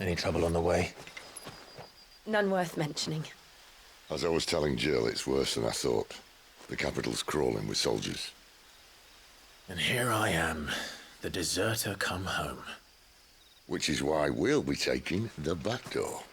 Any trouble on the way? None worth mentioning. As I was telling Jill, it's worse than I thought. The capital's crawling with soldiers. And here I am, the deserter come home. Which is why we'll be taking the back door.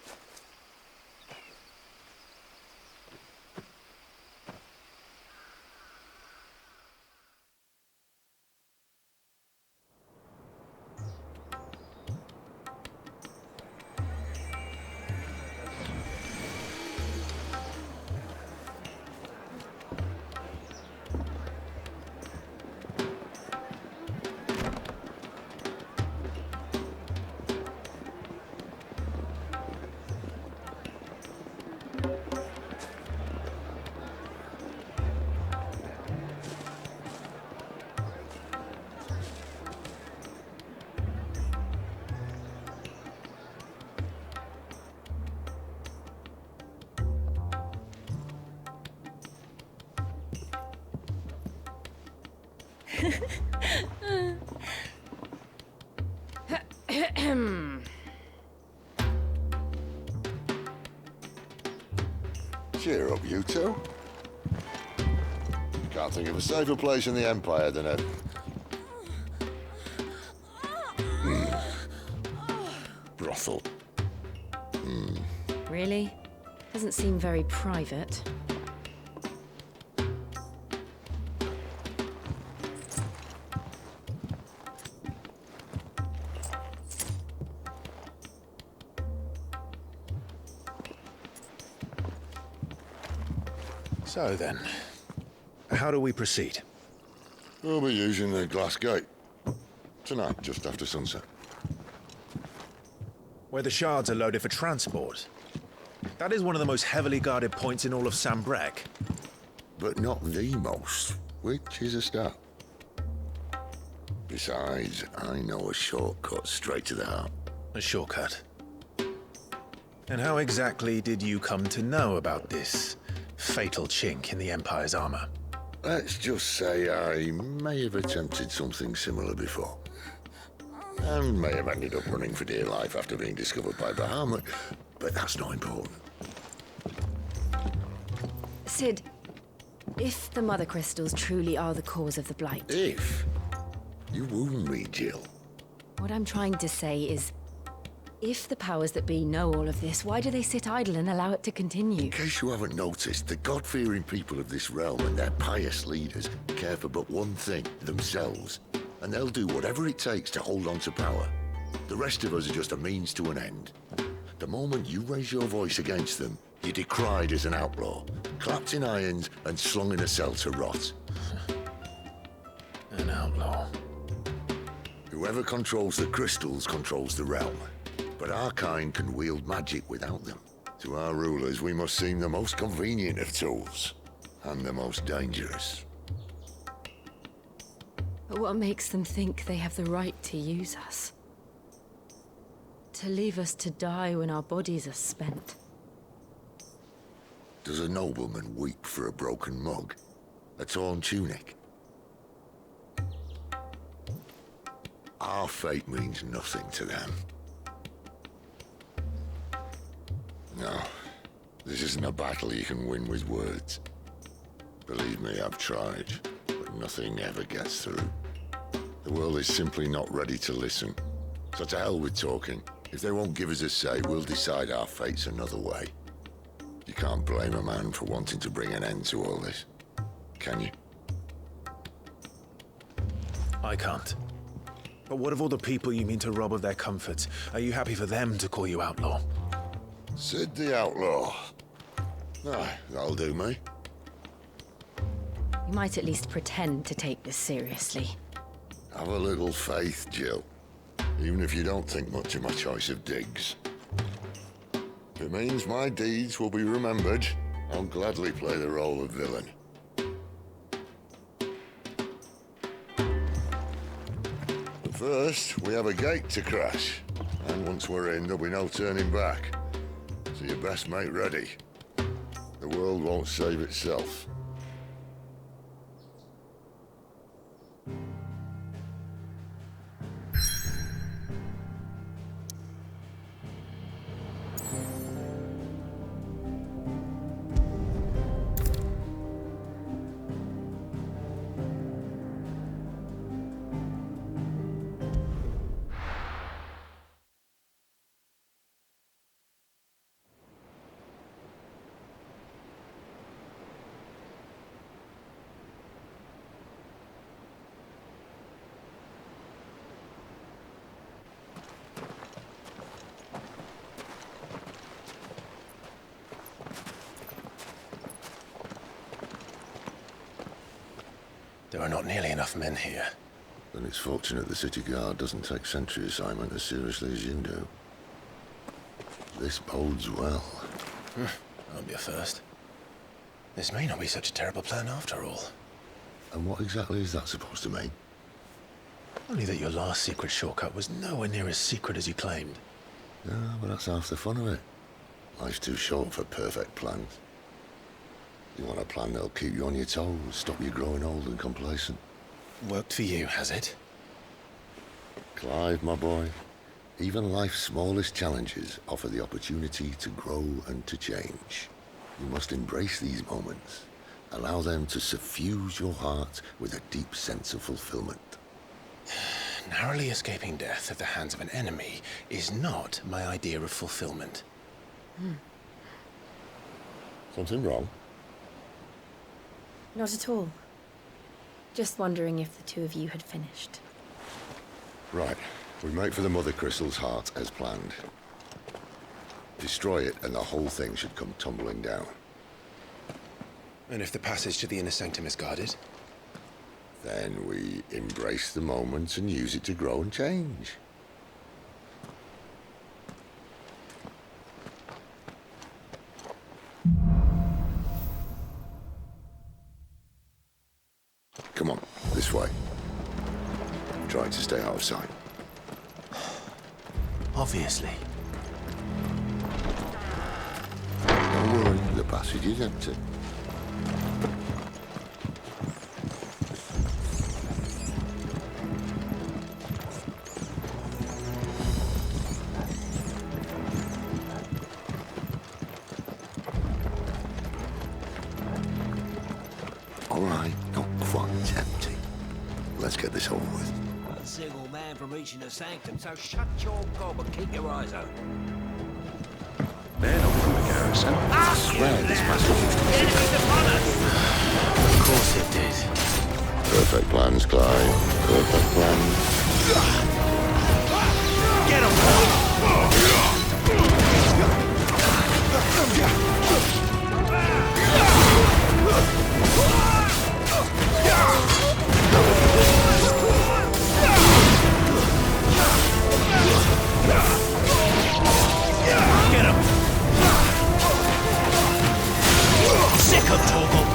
Cheer up, you two. Can't think of a safer place in the Empire than a... brothel. Really? Doesn't seem very private. So then, how do we proceed? We'll be using the glass gate. Tonight, just after sunset. Where the shards are loaded for transport. That is one of the most heavily guarded points in all of Sambrec. But not the most, which is a start. Besides, I know a shortcut straight to the heart. A shortcut. And how exactly did you come to know about this fatal chink in the Empire's armor? Let's just say I may have attempted something similar before. And may have ended up running for dear life after being discovered by Bahamut, but that's not important. Sid, if the Mother Crystals truly are the cause of the Blight... If? You wound me, Jill. What I'm trying to say is, if the powers that be know all of this, why do they sit idle and allow it to continue? In case you haven't noticed, the God-fearing people of this realm and their pious leaders care for but one thing, themselves. And they'll do whatever it takes to hold on to power. The rest of us are just a means to an end. The moment you raise your voice against them, you're decried as an outlaw, clapped in irons and slung in a cell to rot. An outlaw. Whoever controls the crystals controls the realm. But our kind can wield magic without them. To our rulers, we must seem the most convenient of tools, and the most dangerous. But what makes them think they have the right to use us? To leave us to die when our bodies are spent? Does a nobleman weep for a broken mug? A torn tunic? Our fate means nothing to them. No, this isn't a battle you can win with words. Believe me, I've tried, but nothing ever gets through. The world is simply not ready to listen. So to hell with talking. If they won't give us a say, we'll decide our fates another way. You can't blame a man for wanting to bring an end to all this, can you? I can't. But what of all the people you mean to rob of their comforts? Are you happy for them to call you outlaw? Sid the Outlaw. Aye, that'll do me. You might at least pretend to take this seriously. Have a little faith, Jill. Even if you don't think much of my choice of digs. If it means my deeds will be remembered, I'll gladly play the role of villain. But first, we have a gate to crash. And once we're in, there'll be no turning back. So you best make ready. The world won't save itself. There are not nearly enough men here. Then it's fortunate the city guard doesn't take sentry assignment as seriously as you do. This bodes well. That'll be a first. This may not be such a terrible plan after all. And what exactly is that supposed to mean? Only that your last secret shortcut was nowhere near as secret as you claimed. Yeah, but that's half the fun of it. Life's too short for perfect plans. You want a plan that'll keep you on your toes, stop you growing old and complacent. Worked for you, has it? Clive, my boy, even life's smallest challenges offer the opportunity to grow and to change. You must embrace these moments. Allow them to suffuse your heart with a deep sense of fulfillment. Narrowly escaping death at the hands of an enemy is not my idea of fulfillment. Something wrong? Not at all. Just wondering if the two of you had finished. Right. We make for the Mother Crystal's heart as planned. Destroy it and the whole thing should come tumbling down. And if the passage to the inner sanctum is guarded? Then we embrace the moment and use it to grow and change. Come on, this way. Trying to stay out of sight. Obviously. Don't worry, the passage is empty. All right, not quite empty. Let's get this over with. A single man from reaching the sanctum, so shut your gob and keep your eyes open. Men up from the garrison. I swear this passage used to be... Enemies upon us! Of course it did. Perfect plans, Clive. Perfect plans. Get him, Get him! Sick of Torgal!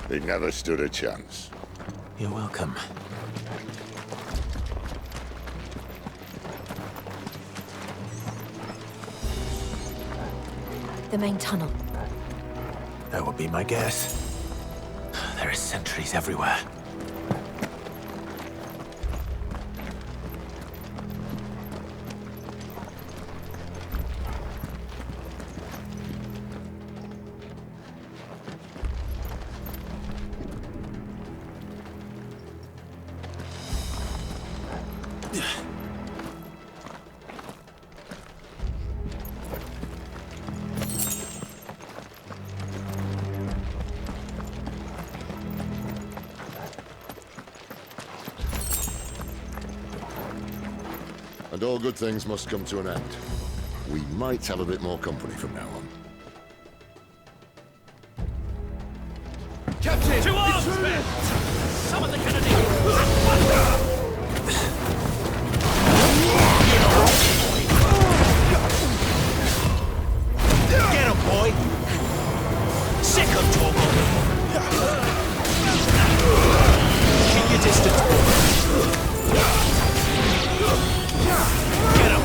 He never stood a chance. You're welcome. The main tunnel. That would be my guess. There are sentries everywhere. And all good things must come to an end. We might have a bit more company from now on. Captain! To arms, men! Summon the Kennedy! Get him, boy! Sick of Torgal! Keep your distance, boy! Get him!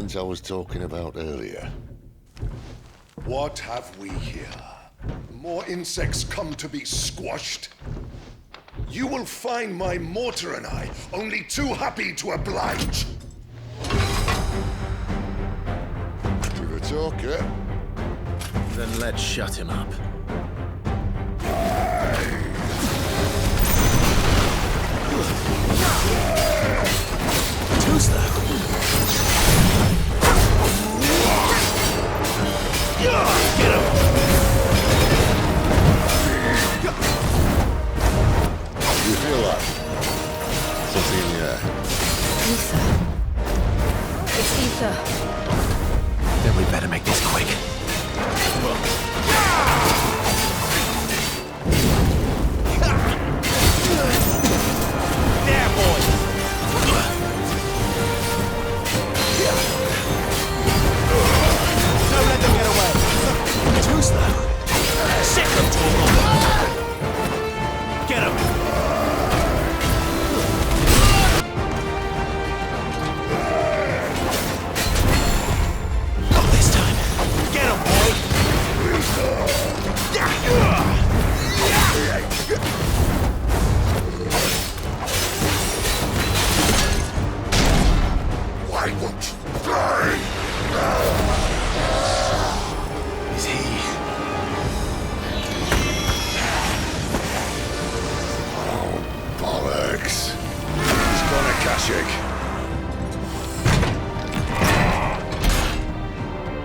ones I was talking about earlier. What have we here? More insects come to be squashed? You will find my mortar and I only too happy to oblige. Give a talker. Then let's shut him up. Too slow. Get him! You feel that? Something in the air. Ether. It's ether. Then we better make this quick. There, boy! Don't let them get away! Too slow. Sick of Torgal! Get him! Not this time. Get him, boy! Why won't you die? Is he? Bollocks. He's gone, Akashic.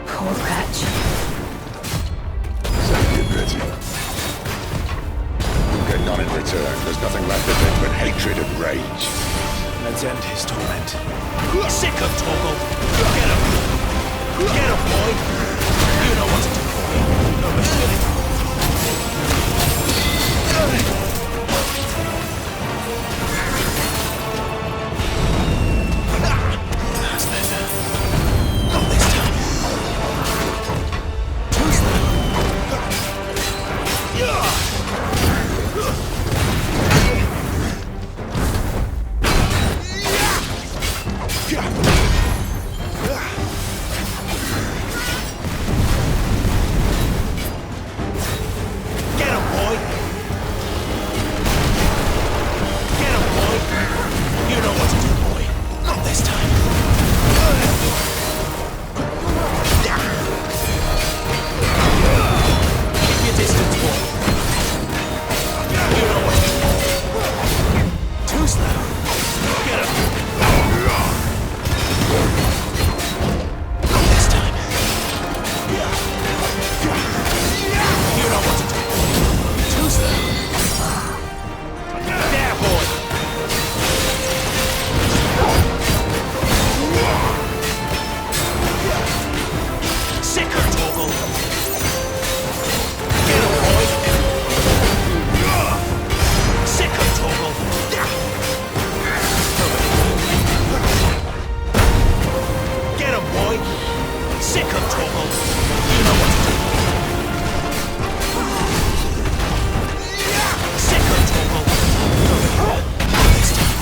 Poor wretch. Send you pity. You'll get none in return. There's nothing left of him but hatred and rage. Let's end his torment. Sick of Torgal! Get him! Get him, boy! You know what to do, boy! That's better. Not this time. Too slow. Get him, boy! Get him, boy! You know what to do, boy! Not this time. Keep your distance, boy! You know what to do! Too slow. Get him! Not this time. You know what to do, boy! Too slow. There, boy! Sicker, Torgal! Get him, boy! Sicker, Torgal! Get him, boy! Sicker, Torgal! You know what to do, boy! Sicker, Torgal! Not this time.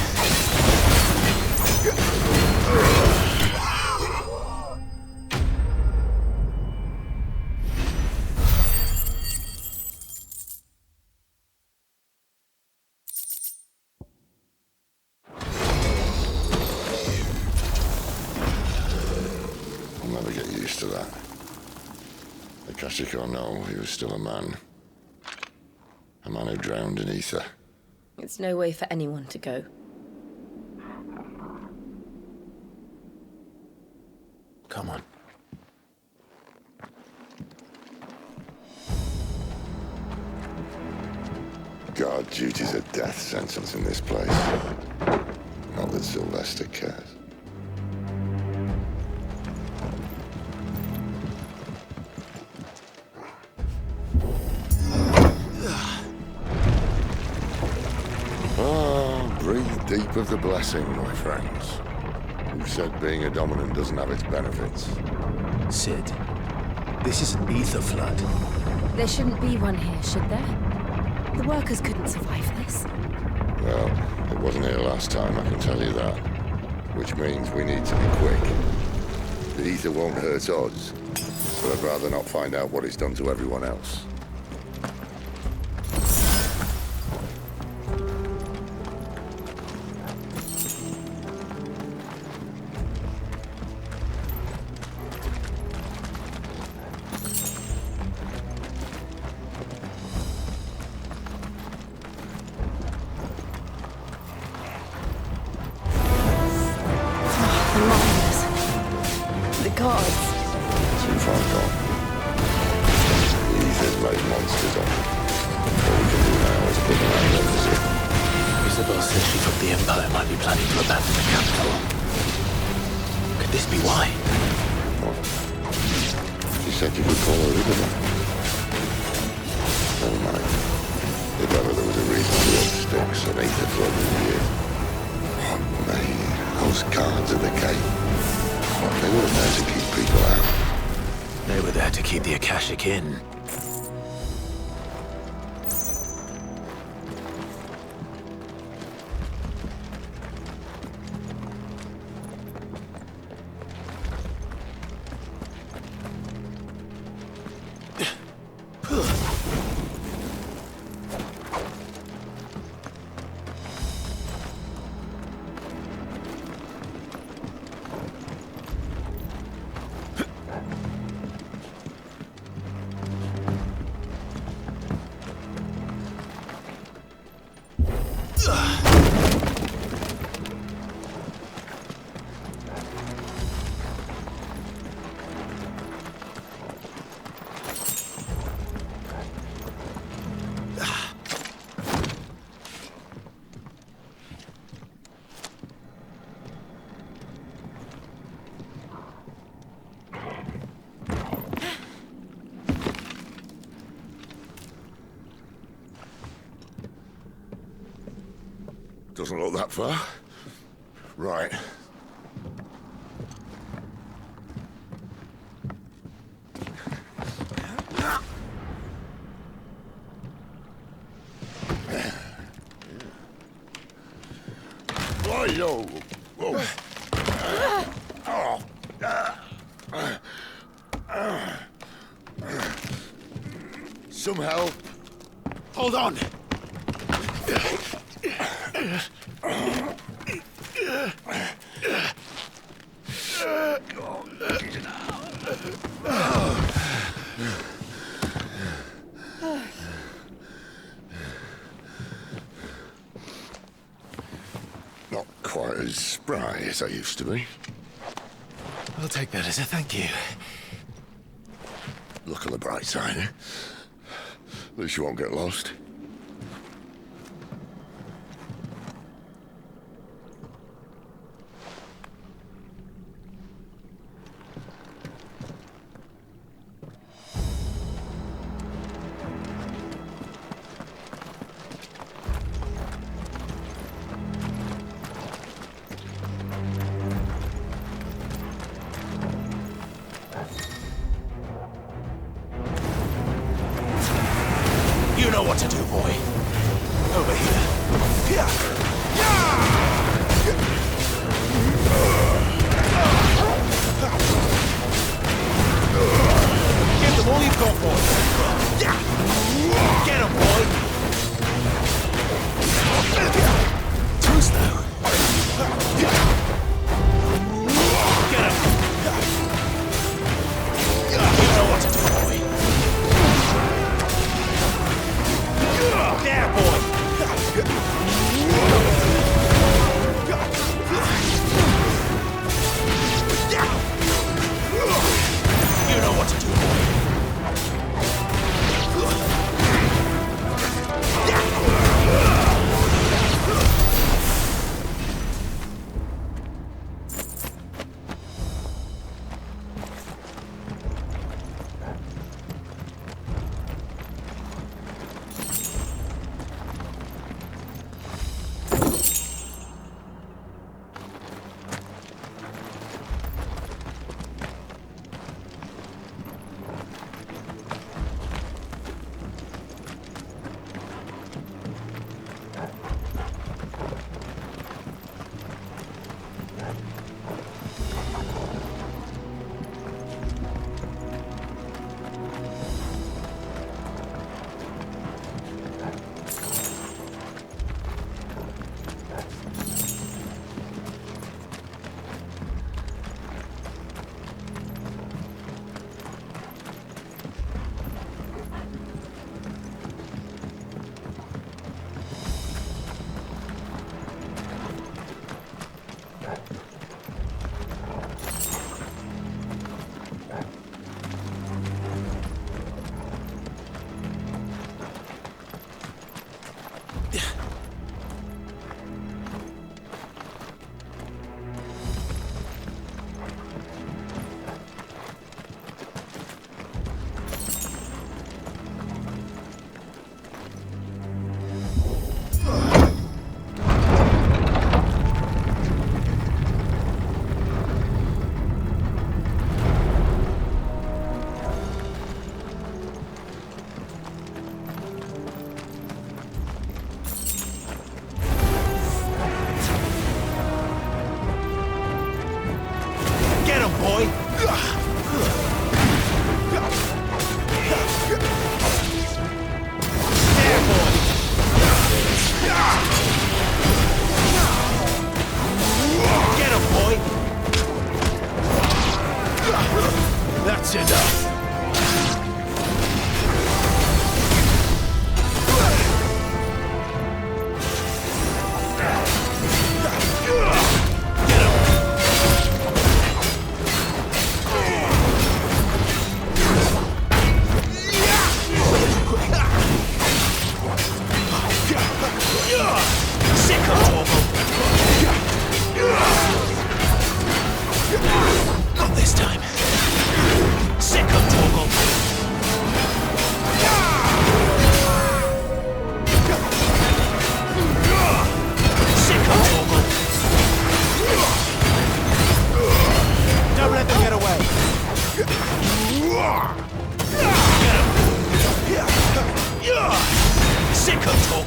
I'll never get used to that. Akashic or no, he was still a man. A man who drowned in ether. It's no way for anyone to go. Come on. Guard duty's a death sentence in this place. Not that Sylvester cares. Breathe deep of the blessing, my friends. Who said being a dominant doesn't have its benefits? Sid, this is an ether flood. There shouldn't be one here, should there? The workers couldn't survive this. Well, it wasn't here last time, I can tell you that. Which means we need to be quick. The ether won't hurt us, but I'd rather not find out what it's done to everyone else. The miners. The guards. Too far gone. The ether's made monsters of them. All we can do now is put them out of their Isabel said she thought the Empire might be planning to abandon the capital. Could this be why? What? She said you could call her Isabel. Never mind. If ever there was a reason to work sticks and ether for over the years. Oh, mate. Those guards at the gate. They weren't there to keep people out. They were there to keep the Akashic in. Doesn't look that far. Right. Whoa. Whoa. Some help. Hold on! Not quite as spry as I used to be. I'll take that as a thank you. Look on the bright side, eh? At least you won't get lost. You know what to do, boy. Over here. Give them all you've got, boy. Get him, boy. Too slow. Get him. You know what to do, boy. There, boy! You know what to do, boy.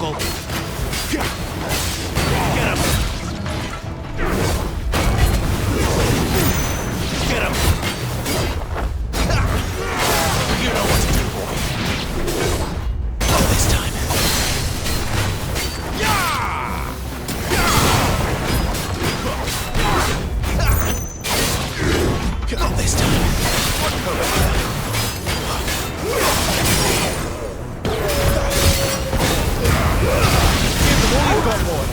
Torgal. Get him! Get him! You know what to do, boy. Not this time. Not this time. Over here. Give them all you've got, boy.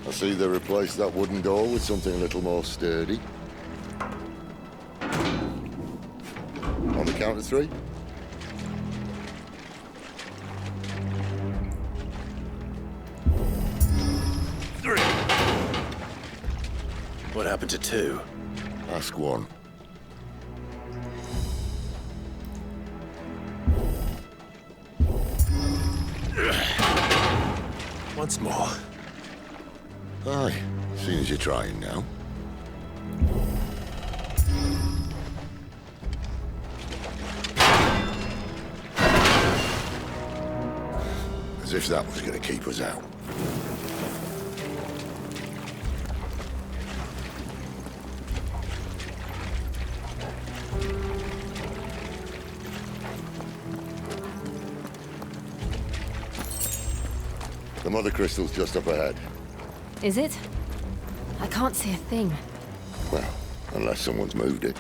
I see they replaced that wooden door with something a little more sturdy. On the count of 3. What happened to 2? Ask 1. Once more. Aye, seeing as you're trying now. As if that was going to keep us out. The mother crystal's just up ahead. Is it? I can't see a thing. Well, unless someone's moved it.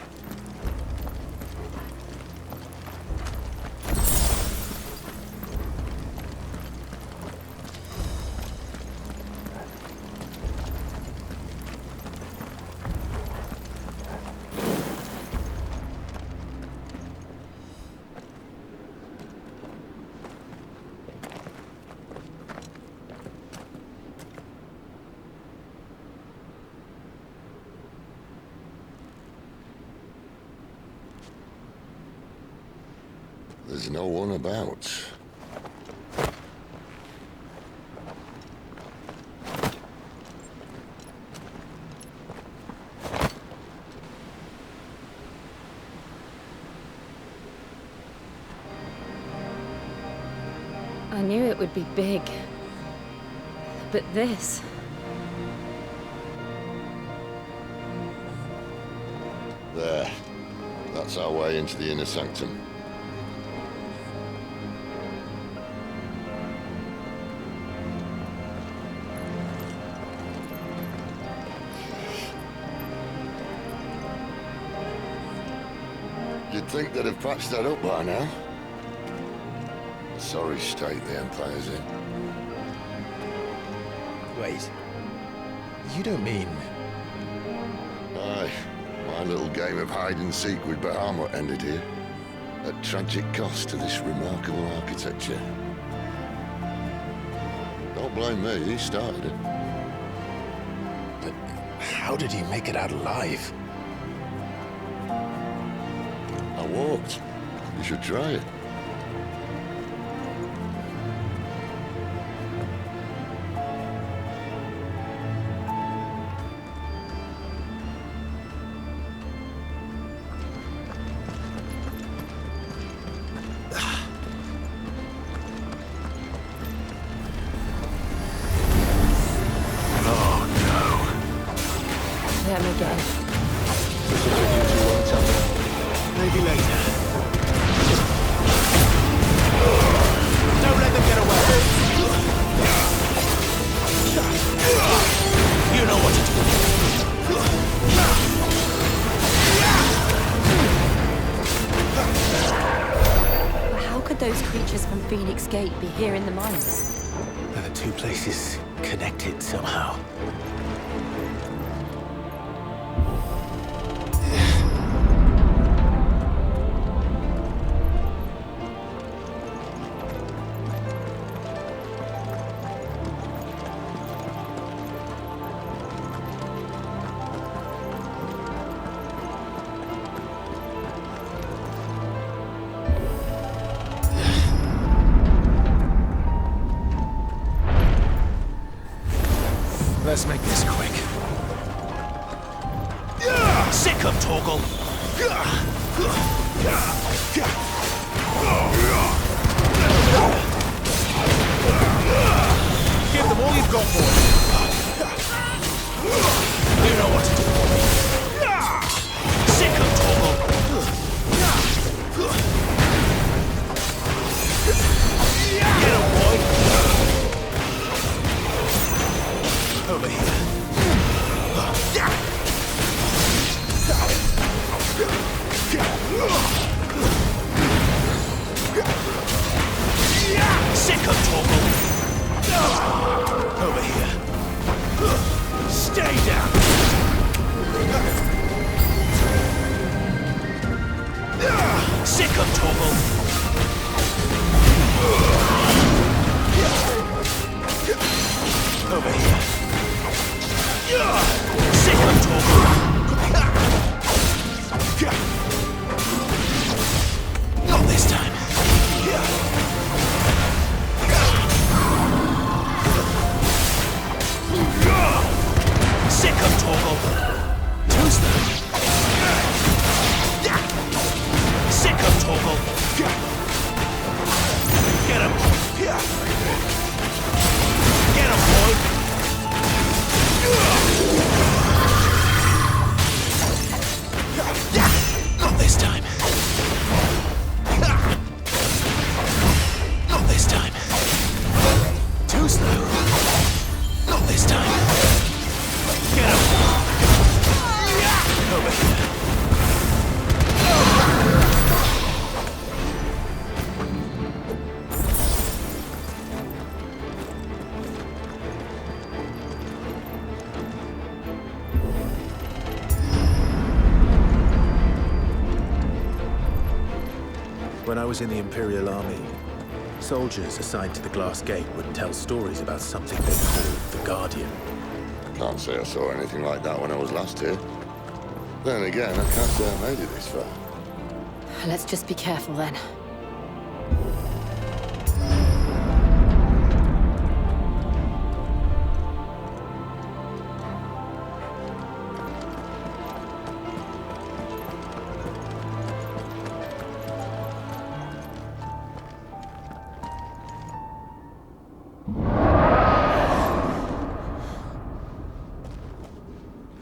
There's no one about. I knew it would be big. But this... There. That's our way into the inner sanctum. You'd think they'd have patched that up by now. Sorry state the Empire's in. Wait. You don't mean... Aye. My little game of hide-and-seek with Bahamut ended here. At tragic cost to this remarkable architecture. Don't blame me, he started it. But how did he make it out alive? cooked. You should try it. Them again. Maybe later. Don't let them get away. You know what to do. But how could those creatures from Phoenix Gate be here in the mines? Are the two places connected somehow? Let's make this quick. Sick of Torgal. Give them all you've got, boy. You know what to do. Sick of Torgal. Get him, boy. Over here. Sick of Torgal. Over here. Stay down. Sick of Torgal. Over here. Sick of Torgal. Not this time. Sick of Torgal. Too slow. Sick of Torgal. Get him. Get him, boy. Not this time. Not this time. Too slow. Not this time. Get him. Over here. When I was in the Imperial Army, soldiers assigned to the Glass Gate would tell stories about something they called the Guardian. Can't say I saw anything like that when I was last here. Then again, I can't say I made it this far. Let's just be careful then.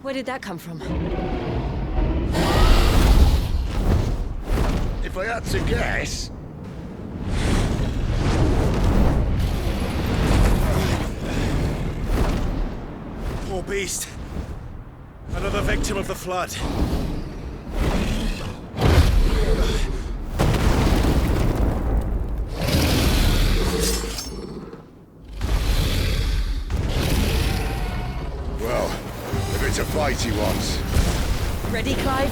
Where did that come from? If I had to guess... Poor beast. Another victim of the Flood. Well, if it's a fight he wants. Ready, Clive?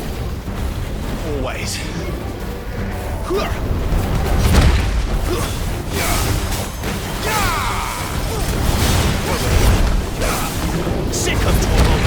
Always. Sick of Torgal.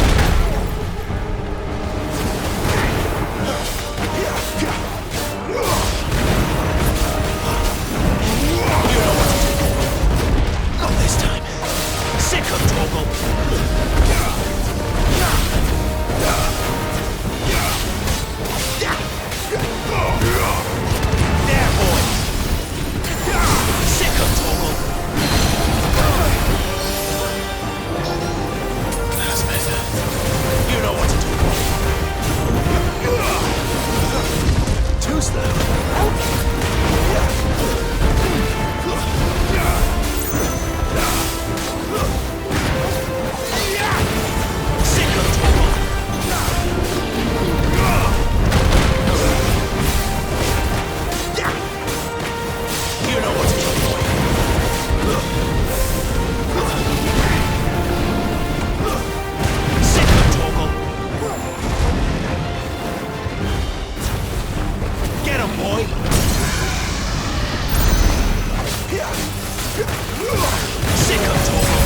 Sick of Torgal.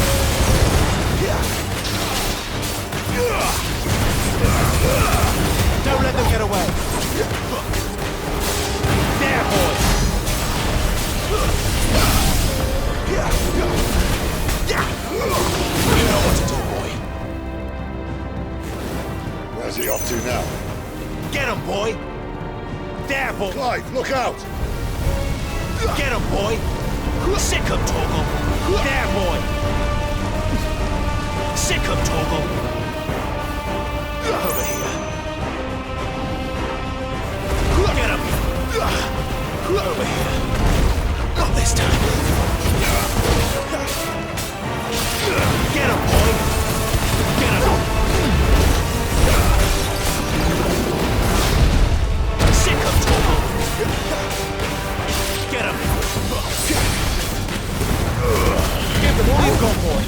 Don't let them get away. There, boy. You know what to do, boy. Where's he off to now? Get him, boy. There, boy. Clive, look out! Get him, boy. Sick of Torgal. There, boy. Sick of Torgal. Over here. Get him. Over here. Not this time. Get him, boy. Get him. Sick of Torgal. Get him. Give them all you've got, boy.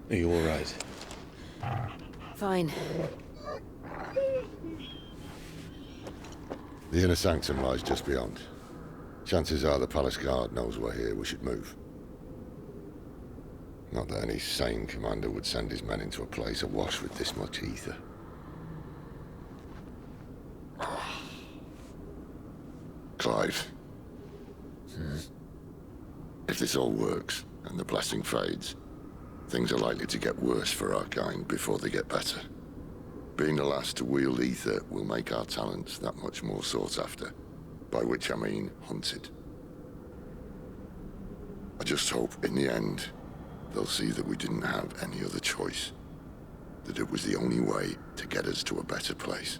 Are you all right? Fine. The inner sanctum lies just beyond. Chances are the palace guard knows we're here. We should move. Not that any sane commander would send his men into a place awash with this much ether. Clive. If this all works, and the blessing fades, things are likely to get worse for our kind before they get better. Being the last to wield ether will make our talents that much more sought after, by which I mean hunted. I just hope, in the end, they'll see that we didn't have any other choice, that it was the only way to get us to a better place.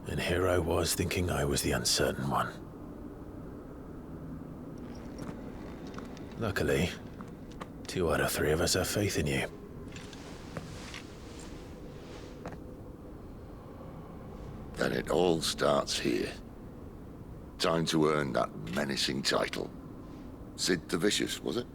And here I was thinking I was the uncertain one. Luckily, 2 out of 3 of us have faith in you. Then it all starts here. Time to earn that menacing title. Sid the Vicious, was it?